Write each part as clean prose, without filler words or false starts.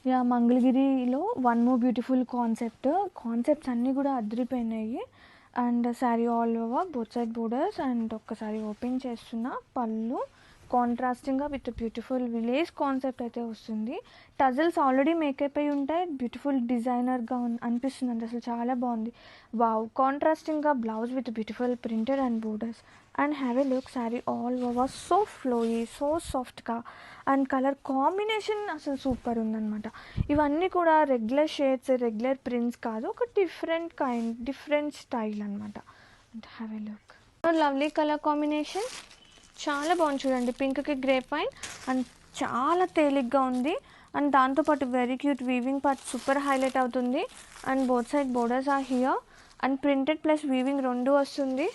Yeah మంగళగిరిలో one more beautiful concepts అన్నీ కూడా అదిరిపోయినాయి. And sari all over both side borders. And ఒక్కసారి ఓపెన్ చేస్తున్న పళ్ళు కాంట్రాస్టింగ్గా విత్ బ్యూటిఫుల్ విలేజ్ కాన్సెప్ట్ అయితే వస్తుంది. టజల్స్ ఆల్రెడీ మేకప్ అయి ఉంటాయి. బ్యూటిఫుల్ డిజైనర్గా అనిపిస్తుంది అండి, అసలు చాలా బాగుంది. వావ్, కాంట్రాస్టింగ్గా blouse with beautiful printed and borders. And have a look, sari all over so flowy, so సాఫ్ట్గా. అండ్ కలర్ కాంబినేషన్ అసలు సూపర్ ఉందన్నమాట. ఇవన్నీ కూడా రెగ్యులర్ షేడ్స్, రెగ్యులర్ ప్రింట్స్ కాదు, ఒక డిఫరెంట్ స్టైల్ అనమాట. And have a look, lovely colour combination, చాలా బాగుంది చూడండి. పింక్కి గ్రే పైన్ అండ్ చాలా తేలిగ్గా ఉంది. అండ్ దాంతోపాటు very cute weaving part super highlight అవుతుంది. And both side borders are here. And printed plus weaving రెండు వస్తుంది.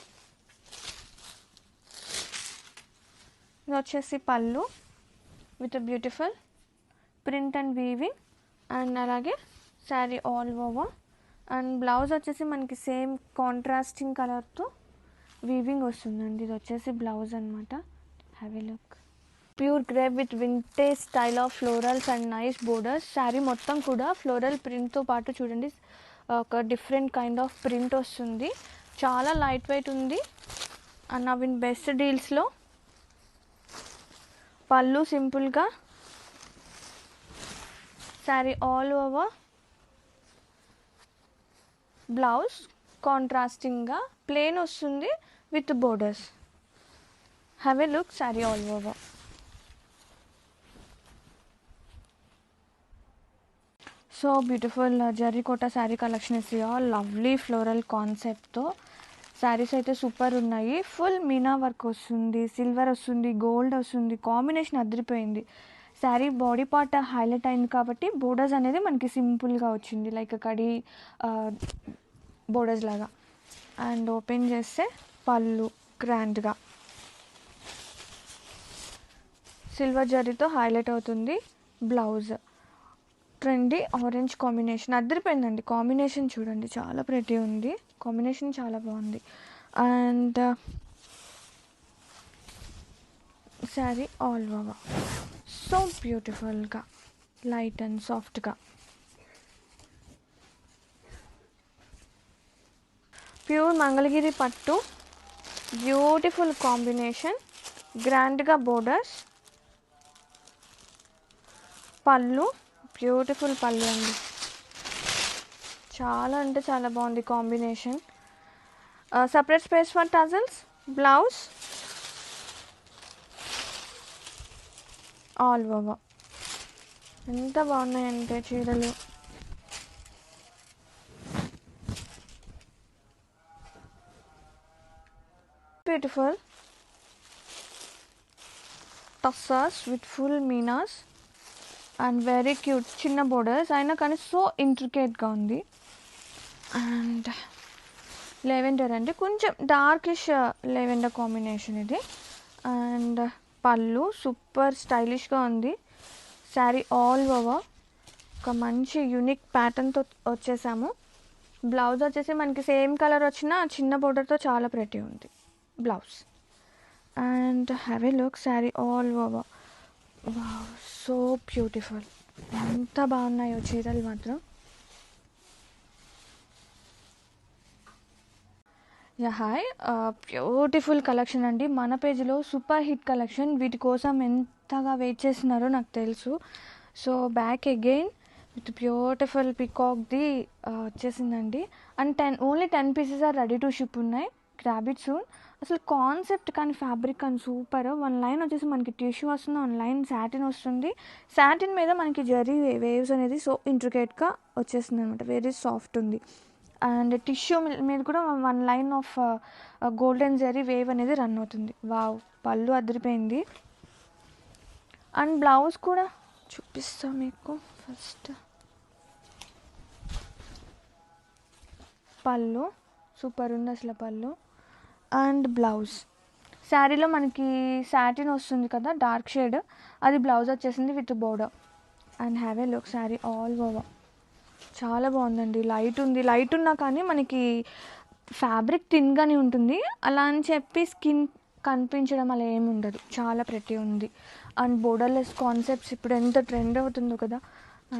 ఇది వచ్చేసి పళ్ళు with beautiful print and weaving. And అలాగే sari all over. And blouse వచ్చేసి మనకి సేమ్ కాంట్రాస్టింగ్ కలర్తో వీవింగ్ వస్తుందండి. ఇది వచ్చేసి బ్లౌజ్ అనమాట. Have a look, pure grape with vintage style of florals and nice borders. Sari మొత్తం కూడా ఫ్లోరల్ ప్రింట్తో పాటు చూడండి ఒక డిఫరెంట్ కైండ్ ఆఫ్ ప్రింట్ వస్తుంది. చాలా లైట్ వెయిట్ ఉంది. అండ్ నవీన్ బెస్ట్ డీల్స్లో పళ్ళు సింపుల్గా, శారీ ఆల్ ఓవర్, బ్లౌజ్ కాంట్రాస్టింగ్గా ప్లెయిన్ వస్తుంది with borders. Have a look, sari all over. So beautiful జరీకోట sari collection is all lovely floral కాన్సెప్ట్తో శారీస్ అయితే సూపర్ ఉన్నాయి. ఫుల్ మీనా వర్క్ వస్తుంది, సిల్వర్ వస్తుంది, గోల్డ్ వస్తుంది, కాంబినేషన్ అదిరిపోయింది. శారీ బాడీ పార్ట్ హైలైట్ అయింది కాబట్టి బోర్డర్స్ అనేది మనకి సింపుల్గా వచ్చింది, లైక్ కడి బోర్డర్స్ లాగా. అండ్ ఓపెన్ చేస్తే పళ్ళు గ్రాండ్గా సిల్వర్ జరీతో హైలైట్ అవుతుంది. బ్లౌజ్ ట్రెండీ ఆరెంజ్ కాంబినేషన్ అదిరిపోయిందండి. కాంబినేషన్ చూడండి, చాలా ప్రెటీ ఉంది. కాంబినేషన్ చాలా బాగుంది. And sari all over so బ్యూటిఫుల్గా లైట్ అండ్ సాఫ్ట్గా, ప్యూర్ మంగళగిరి పట్టు, బ్యూటిఫుల్ కాంబినేషన్, గ్రాండ్గా బోర్డర్స్, పళ్ళు బ్యూటిఫుల్ పళ్ళు అండి. చాలా అంటే చాలా బాగుంది కాంబినేషన్. Separate space for tassels, blouse all over. ఎంత బాగున్నాయంటే చీరలు. Beautiful tussars with full meenas and very cute చిన్న బోర్డర్స్ అయినా కానీ సో ఇంట్రికేట్గా ఉంది. అండ్ లెవెండర్ అంటే కొంచెం డార్కిష్ లెవెండర్ కాంబినేషన్ ఇది. అండ్ పళ్ళు సూపర్ స్టైలిష్గా ఉంది. శారీ ఆల్ ఓవర్ ఒక మంచి యూనిక్ ప్యాటర్న్తో వచ్చేసాము. బ్లౌజ్ వచ్చేసి మనకి సేమ్ కలర్ వచ్చిన చిన్న బోర్డర్తో చాలా ప్రెటీ ఉంది blouse. And have a look, sari all over. Wow, so beautiful. ఎంత బాగున్నాయో చీరలు మాత్రం. యా హాయ్, బ్యూటిఫుల్ కలెక్షన్ అండి. మన పేజ్లో సూపర్ హిట్ కలెక్షన్. వీటి కోసం ఎంతగా వెయిట్ చేస్తున్నారో నాకు తెలుసు. So back again with beautiful పికాక్ది వచ్చేసిందండి. And only 10 pieces are ready to ship ఉన్నాయి. Grab it soon. అసలు కాన్సెప్ట్ కానీ ఫ్యాబ్రిక్ కానీ సూపర్. 1 లైన్ వచ్చేసి మనకి టిష్యూ వస్తుంది, 1 లైన్ సాటిన్ వస్తుంది. సాటిన్ మీద మనకి జరీ వేవ్స్ అనేది సో ఇంట్రికేట్గా వచ్చేస్తుంది అనమాట. వెరీ సాఫ్ట్ ఉంది. అండ్ టిష్యూ మీద కూడా 1 line of golden zari wave అనేది రన్ అవుతుంది. వావ్, పళ్ళు అదిరిపోయింది. అండ్ బ్లౌజ్ కూడా చూపిస్తా మీకు. ఫస్ట్ పళ్ళు సూపర్ ఉంది అసలు పళ్ళు. అండ్ బ్లౌజ్ శారీలో మనకి సాటిన్ వస్తుంది కదా డార్క్ షేడ్, అది బ్లౌజ్ వచ్చేసింది with border. And have a look, sari all over చాలా బాగుందండి. లైట్ ఉంది, లైట్ ఉన్నా కానీ మనకి ఫ్యాబ్రిక్ థిన్గానే ఉంటుంది. అలా అని చెప్పి స్కిన్ కనిపించడం అలా ఏమి ఉండదు. చాలా ప్రెటీ ఉంది. అండ్ బోర్డర్లెస్ కాన్సెప్ట్స్ ఇప్పుడు ఎంత ట్రెండ్ అవుతుందో కదా,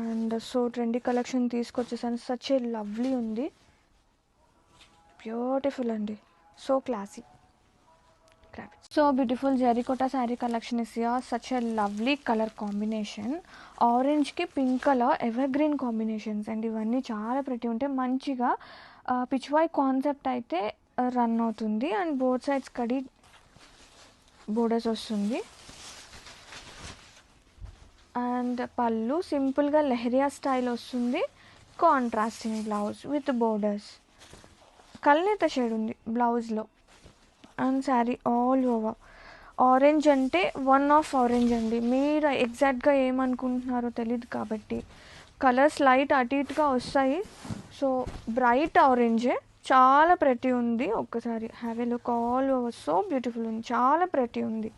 అండ్ సో ట్రెండీ కలెక్షన్ తీసుకొచ్చేసాను. సచ్ ఏ లవ్లీ ఉంది, బ్యూటిఫుల్ అండి, సో క్లాసీ. సో బ్యూటిఫుల్ జెరికోటా sari collection is here. Such a lovely colour combination, ఆరెంజ్కి pink colour evergreen combinations and ఇవన్నీ చాలా ప్రతి ఉంటాయి. మంచిగా పిచ్వాయ్ కాన్సెప్ట్ అయితే రన్ అవుతుంది అండ్ బోత్ సైడ్స్ కడి బోర్డర్స్ వస్తుంది. అండ్ పళ్ళు సింపుల్గా లెహరియా స్టైల్ వస్తుంది, కాంట్రాస్టింగ్ బ్లౌజ్ విత్ బోర్డర్స్, కల్నేత షేడ్ ఉంది బ్లౌజ్లో. And sari all over orange అంటే వన్ ఆఫ్ ఆరెంజ్ అండి, మీరు ఎగ్జాక్ట్గా ఏమనుకుంటున్నారో తెలియదు కాబట్టి కలర్స్ లైట్ అటు ఇటుగా వస్తాయి. సో బ్రైట్ ఆరెంజే, చాలా ప్రతి ఉంది. ఒక్కసారి have a look, all over so beautiful ఉంది, చాలా ప్రతి ఉంది.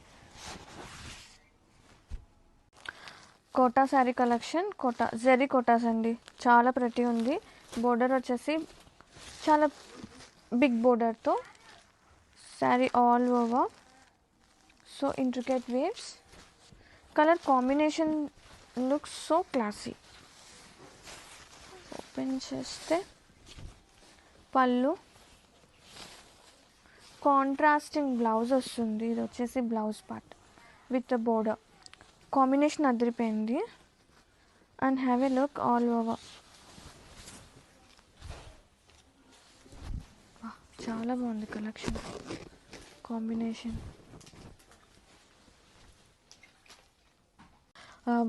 కోటా శారీ కలెక్షన్, కోటా జెరీ కోటాస్ అండి, చాలా ప్రతి ఉంది. బోర్డర్ వచ్చేసి చాలా బిగ్ బోర్డర్తో sari all over, so intricate waves, colour combination looks so classy. Open చేస్తే పళ్ళు, కాంట్రాస్టింగ్ బ్లౌజ్ వస్తుంది. ఇది వచ్చేసి blouse part with border, combination అదిరిపోయింది. And have a look all over, చాలా బాగుంది కలెక్షన్ కాంబినేషన్.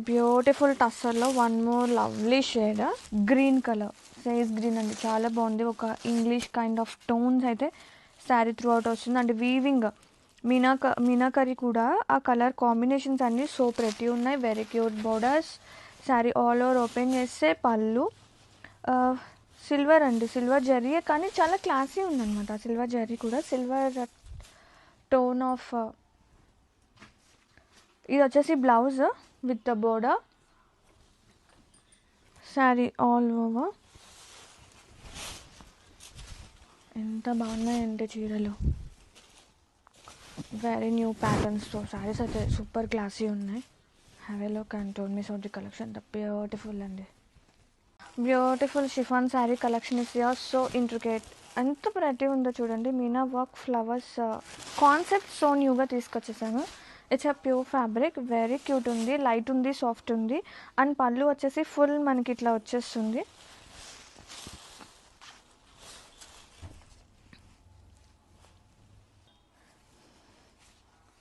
బ్యూటిఫుల్ టస్సర్లో one more lovely shade, green colour, sage green అండి, చాలా బాగుంది. ఒక ఇంగ్లీష్ కైండ్ ఆఫ్ టోన్స్ అయితే శారీ త్రూ అవుట్ వస్తుంది. అండ్ వీవింగ్ మీనాకరీ కూడా ఆ కలర్ కాంబినేషన్స్ అన్నీ సో ప్రతి ఉన్నాయి. Very cute borders. Sari all over open చేస్తే పళ్ళు సిల్వర్ అండి, సిల్వర్ జరీయే కానీ చాలా క్లాసీ ఉందన్నమాట. సిల్వర్ జరీ కూడా సిల్వర్ టోన్ ఆఫ్. ఇది వచ్చేసి blouse with the border, sari all over. ఎంత బాగున్నాయంటే చీరలు, వెరీ న్యూ ప్యాటర్న్స్తో శారీస్ అయితే సూపర్ క్లాసీ ఉన్నాయి. Have a look and don't miss out the collection, the beautiful అండి. Beautiful chiffon sari collection is here, so intricate, ఎంత ప్రతి ఉందో చూడండి. Meena work flowers concept so న్యూగా తీసుకొచ్చేసాను. It's a pure fabric, very cute ఉంది, light ఉంది, soft ఉంది. And పళ్ళు వచ్చేసి ఫుల్ మనకి ఇట్లా వచ్చేస్తుంది.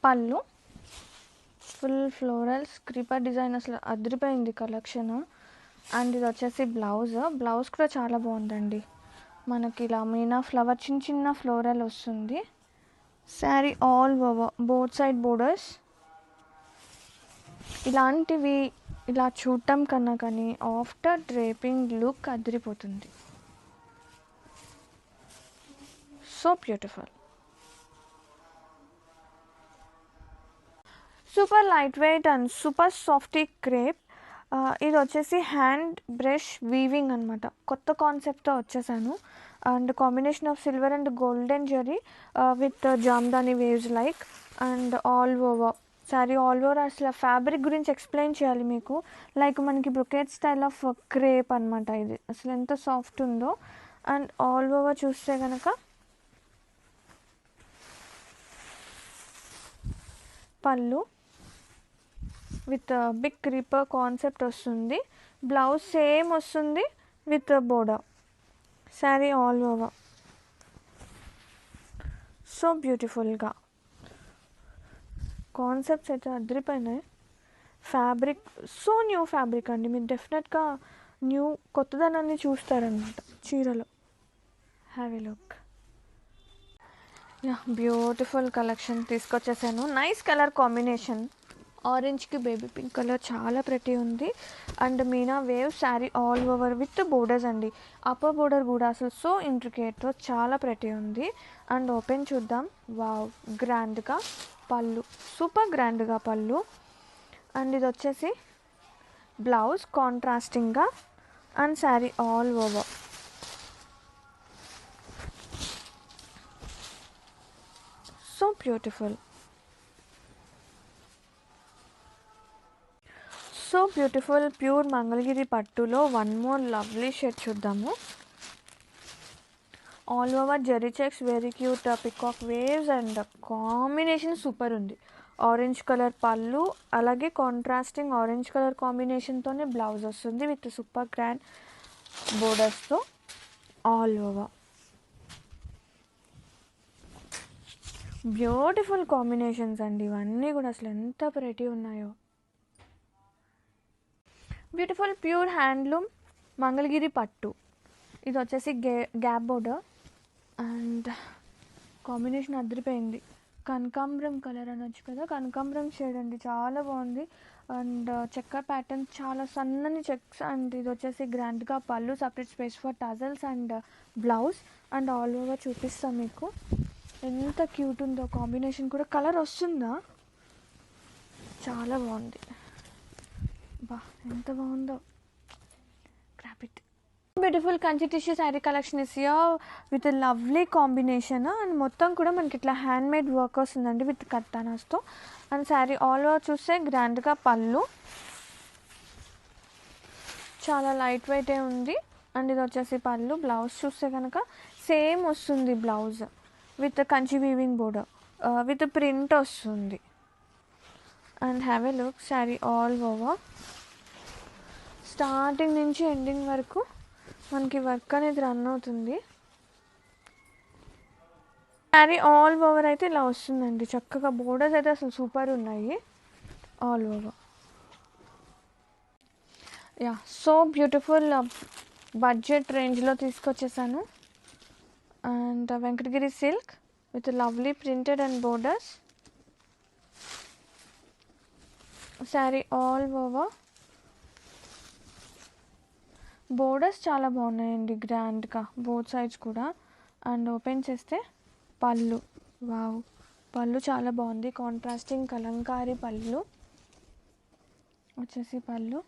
పళ్ళు ఫుల్ ఫ్లోరల్స్, క్రీపర్ డిజైన్, అసలు అదిరిపోయింది కలెక్షన్. అండ్ ఇది వచ్చేసి బ్లౌజ్, బ్లౌజ్ కూడా చాలా బాగుందండి. మనకి ఇలా మీనా ఫ్లవర్ చిన్న చిన్న ఫ్లోరల్ వస్తుంది. Sari all over both side borders. ఇలాంటివి ఇలా చూడటం కన్నా కానీ ఆఫ్టర్ డ్రేపింగ్ లుక్ అదిరిపోతుంది, so beautiful. Super light weight and super softy crepe. ఇది వచ్చేసి హ్యాండ్ బ్రష్ వీవింగ్ అనమాట, కొత్త కాన్సెప్ట్తో వచ్చేసాను. And combination of silver and golden zari with Jamdani waves like. And all over sari all over. అసలు ఫ్యాబ్రిక్ గురించి ఎక్స్ప్లెయిన్ చేయాలి మీకు, లైక్ మనకి బ్రొకేట్ స్టైల్ ఆఫ్ క్రేప్ అనమాట. ఇది అసలు ఎంత సాఫ్ట్ ఉందో. అండ్ ఆల్ ఓవర్ చూస్తే కనుక పళ్ళు విత్ బిగ్ క్రీపర్ కాన్సెప్ట్ వస్తుంది. బ్లౌజ్ సేమ్ వస్తుంది with border. Sari all over so బ్యూటిఫుల్గా. కాన్సెప్ట్స్ అయితే అదిరిపోయినాయి. ఫ్యాబ్రిక్ సో న్యూ ఫ్యాబ్రిక్ అండి, మీరు డెఫినెట్గా న్యూ కొత్తదనాన్ని చూస్తారనమాట చీరలో. Have a look. Beautiful collection తీసుకొచ్చేసాను. నైస్ కలర్ కాంబినేషన్, ఆరెంజ్కి బేబీ పింక్ కలర్, చాలా ప్రతి ఉంది. And meena wave sari all over with borders అండి. అప్పర్ బోర్డర్ కూడా అసలు సో ఇంట్రికేట్తో చాలా ప్రతి ఉంది. అండ్ ఓపెన్ చూద్దాం. వావ్, గ్రాండ్గా పళ్ళు, సూపర్ గ్రాండ్గా పళ్ళు. అండ్ ఇది వచ్చేసి బ్లౌజ్ కాంట్రాస్టింగ్గా. And sari all over so beautiful. So beautiful pure Mangalagiri పట్టులో వన్ మోర్ లవ్లీ షేడ్ చూద్దాము. All over zari checks, very cute peacock waves and combination super ఉంది. ఆరెంజ్ కలర్ పళ్ళు, అలాగే కాంట్రాస్టింగ్ ఆరెంజ్ కలర్ కాంబినేషన్తోనే బ్లౌజ్ వస్తుంది విత్ సూపర్ గ్రాండ్ బోర్డర్స్తో all over. Beautiful combinations అండి ఇవన్నీ కూడా, అసలు ఎంత ప్రెటీ ఉన్నాయో. బ్యూటిఫుల్ ప్యూర్ హ్యాండ్లూమ్ మంగళగిరి పట్టు. ఇది వచ్చేసి గ్యాప్ బోర్డర్ అండ్ కాంబినేషన్ అదిరిపోయింది. కనకాంబరం కలర్ అనొచ్చు కదా, కనకాంబరం షేడ్ అండి, చాలా బాగుంది. అండ్ చెక్క ప్యాటర్న్ చాలా సన్నని చెక్స్. అండ్ ఇది వచ్చేసి గ్రాండ్గా పళ్ళు, separate space for tassels and blouse. And all over చూపిస్తాం మీకు. ఎంత క్యూట్ ఉందో కాంబినేషన్ కూడా. కలర్ వస్తుందా, చాలా బాగుంది. బా ఎంత బాగుందో. Grab it. Beautiful Kanchi tissue sari collection is here with lovely combination. And మొత్తం కూడా మనకి ఇట్లా హ్యాండ్ మేడ్ వర్క్ వస్తుందండి విత్ కట్టానాస్తో. అండ్ శారీ ఆల్ ఓవర్ చూస్తే గ్రాండ్గా పళ్ళు, చాలా లైట్ వెయిటే ఉంది. అండ్ ఇది వచ్చేసి పళ్ళు. బ్లౌజ్ చూస్తే కనుక సేమ్ వస్తుంది blouse with Kanchi weaving border with print వస్తుంది. And have a look sari all over. Starting నుంచి ఎండింగ్ వరకు మనకి వర్క్ అనేది రన్ అవుతుంది. శారీ ఆల్ ఓవర్ అయితే ఇలా వస్తుందండి చక్కగా. బోర్డర్స్ అయితే అసలు సూపర్ ఉన్నాయి all over. Yeah, so beautiful budget రేంజ్లో తీసుకొచ్చేసాను. And Venkatagiri silk with lovely printed and borders. Sari all over. Borders చాలా బాగున్నాయండి గ్రాండ్గా బోత్ సైడ్స్ కూడా. అండ్ ఓపెన్ చేస్తే పళ్ళు, వావ్, పళ్ళు చాలా బాగుంది. కాంట్రాస్టింగ్ కలంకారీ పళ్ళు వచ్చేసి పళ్ళు.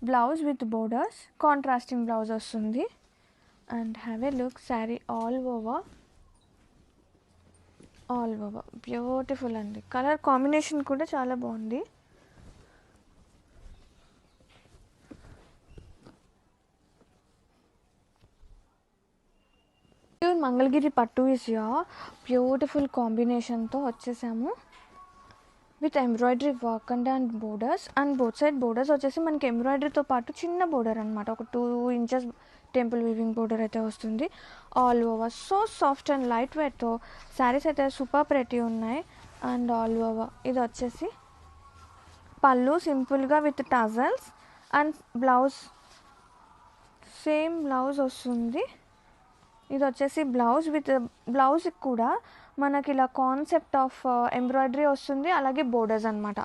Blouse with borders, contrasting blouse వస్తుంది. And have a look sari all over. All over beautiful అండి. కలర్ కాంబినేషన్ కూడా చాలా బాగుంది. మంగళగిరి పట్టు ఇస్ హియర్. బ్యూటిఫుల్ కాంబినేషన్తో వచ్చేసాము with embroidery work and borders. And both side borders వచ్చేసి మనకి ఎంబ్రాయిడరీతో పాటు చిన్న బోర్డర్ అనమాట, ఒక 2 inches టెంపుల్ వీవింగ్ బోర్డర్ అయితే వస్తుంది all over. So soft and light వెయిట్తో శారీస్ అయితే సూపర్ ప్రెటీ ఉన్నాయి. అండ్ ఆల్ ఓవర్ ఇది వచ్చేసి పళ్ళు సింపుల్గా with tassels. And blouse same blouse వస్తుంది. ఇది వచ్చేసి బ్లౌజ్ విత్ బ్లౌజ్ కూడా మనకి ఇలా కాన్సెప్ట్ ఆఫ్ ఎంబ్రాయిడరీ వస్తుంది, అలాగే బోర్డర్స్ అనమాట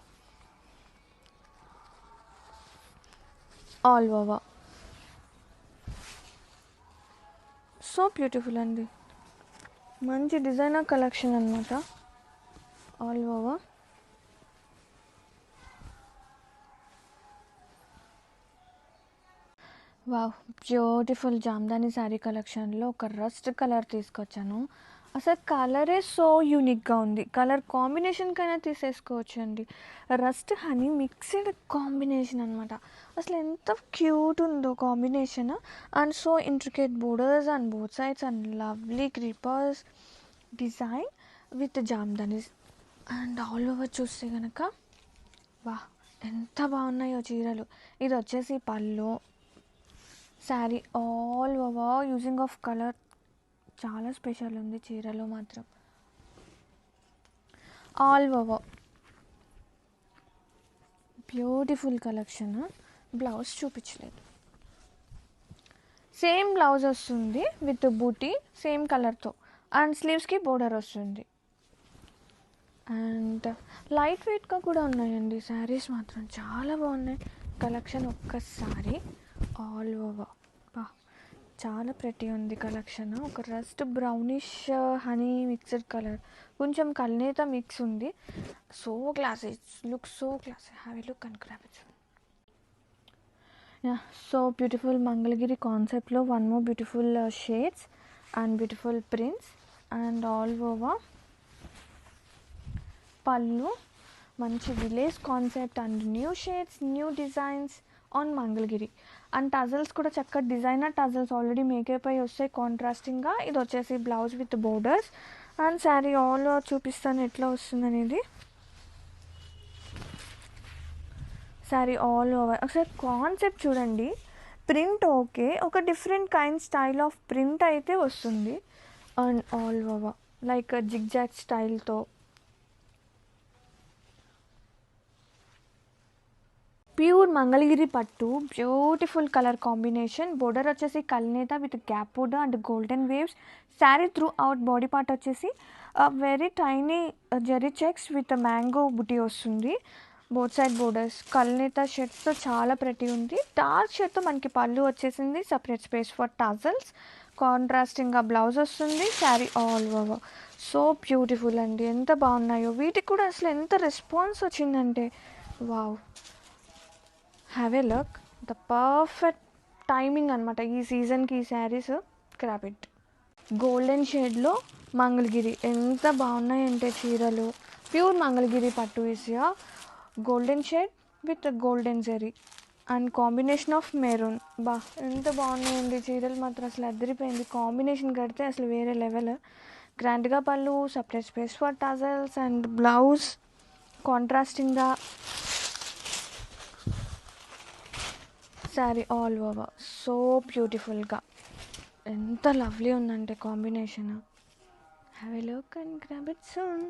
ఆల్ ఓవర్. సో బ్యూటిఫుల్ అండి, మంచి డిజైనర్ కలెక్షన్ అనమాట all over. Wow, beautiful Jamdani sari కలెక్షన్లో ఒక రస్ట్ కలర్ తీసుకొచ్చాను. అసలు కలరే సో యూనిక్గా ఉంది. కలర్ కాంబినేషన్కైనా తీసేసుకోవచ్చు అండి. రస్ట్ హనీ మిక్స్డ్ కాంబినేషన్ అనమాట. అసలు ఎంత క్యూట్ ఉందో combination. And so intricate borders and both sides and lovely creepers design with jamdanis. And all over చూస్తే కనుక వా ఎంత బాగున్నాయో చీరలు. ఇది వచ్చేసి పళ్ళు. Sari all over using of colour చాలా స్పెషల్ ఉంది చీరలో మాత్రం all over. Beautiful collection. Blouse చూపించలేదు, సేమ్ బ్లౌజ్ వస్తుంది విత్ బూటీ సేమ్ కలర్తో. అండ్ స్లీవ్స్కి బోర్డర్ వస్తుంది. అండ్ లైట్ వెయిట్గా కూడా ఉన్నాయండి శారీస్, మాత్రం చాలా బాగున్నాయి కలెక్షన్. ఒక్కసారి ఆల్ ఓవర్ బా చాలా ప్రెటీ ఉంది కలెక్షన్. ఒక rust brownish honey mixed colour, కొంచెం కల్నేత మిక్స్ ఉంది. So classy, look so classy. Have a look and grab it. Yeah, so beautiful Mangalagiri కాన్సెప్ట్లో one more beautiful shades and beautiful prints. And all over పళ్ళు మంచి village concept and new shades, new designs on Mangalagiri. And tassels కూడా చక్కటి designer tassels already makeup అయ్యి వస్తాయి కాంట్రాస్టింగ్గా. ఇది వచ్చేసి blouse with borders. And sari all చూపిస్తాను ఎట్లా వస్తుంది అనేది. శారీ ఆల్ ఓవర్ ఒకసారి కాన్సెప్ట్ చూడండి. ప్రింట్ ఓకే, ఒక different kind style of print అయితే వస్తుంది. And all over like zigzag స్టైల్తో ప్యూర్ మంగళగిరి పట్టు, బ్యూటిఫుల్ కలర్ కాంబినేషన్. బోర్డర్ వచ్చేసి కల్నేత with gap border and golden waves. Sari throughout body part వచ్చేసి very tiny zari checks with mango బుటీ వస్తుంది. బోత్ సైడ్ బోర్డర్స్ కల్నేత షర్ట్స్తో చాలా ప్రతి ఉంది. డార్క్ షర్ట్తో మనకి పళ్ళు వచ్చేసింది, సపరేట్ స్పేస్ ఫర్ టజల్స్. కాంట్రాస్టింగ్గా బ్లౌజ్ వస్తుంది. Sari all over so beautiful అండి, ఎంత బాగున్నాయో. వీటికి కూడా అసలు ఎంత రెస్పాన్స్ వచ్చిందంటే wow. Have a look, the perfect timing అనమాట ఈ సీజన్కి ఈ శారీస్. Grab it. గోల్డెన్ షేడ్లో మంగళగిరి ఎంత బాగున్నాయంటే చీరలు. ప్యూర్ మంగళగిరి పట్టు ఈసియా golden shade with golden zari and combination of maroon. బా ఎంత బాగున్నాయండి చీరలు మాత్రం, అసలు అదిరిపోయింది. కాంబినేషన్ కడితే అసలు వేరే లెవెల్. గ్రాండ్గా పళ్ళు, separate space for tassels and blouse కాంట్రాస్టింగ్గా. శారీ ఆల్ ఓవర్ సో బ్యూటిఫుల్గా, ఎంత లవ్లీ ఉందంటే combination. Have a look and grab it soon.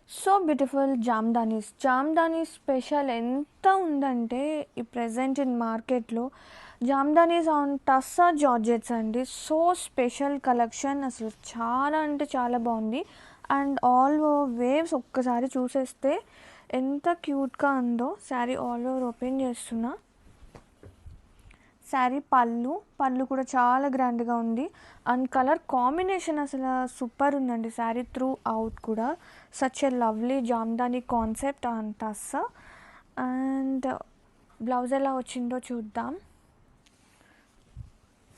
So beautiful jamdanis. Jamdanis special ఎంత ఉందంటే ఈ ప్రజెంట్ ఇన్ మార్కెట్లో జామ్దానీస్ ఆన్ టస్సా జార్జెట్స్ అండి. సో స్పెషల్ కలెక్షన్, అసలు చాలా అంటే చాలా బాగుంది. అండ్ ఆల్ ఓవర్ వేవ్స్ ఒక్కసారి చూసేస్తే ఎంత క్యూట్గా ఉందో. శారీ ఆల్ ఓవర్ ఓపెన్ చేస్తున్నా. శారీ పళ్ళు కూడా చాలా గ్రాండ్గా ఉంది. అండ్ కలర్ కాంబినేషన్ అసలు సూపర్ ఉందండి. శారీ త్రూ అవుట్ కూడా such a lovely jamdani concept on tussar. And blouse ఎలా వచ్చిందో చూద్దాం.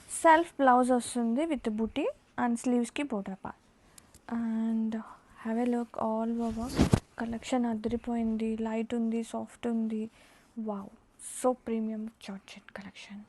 సెల్ఫ్ బ్లౌజ్ వస్తుంది విత్ బుటీ అండ్ స్లీవ్స్కి border part. And have a look all over. Collection అదిరిపోయింది. లైట్ ఉంది, సాఫ్ట్ ఉంది. Wow, so premium georgette collection.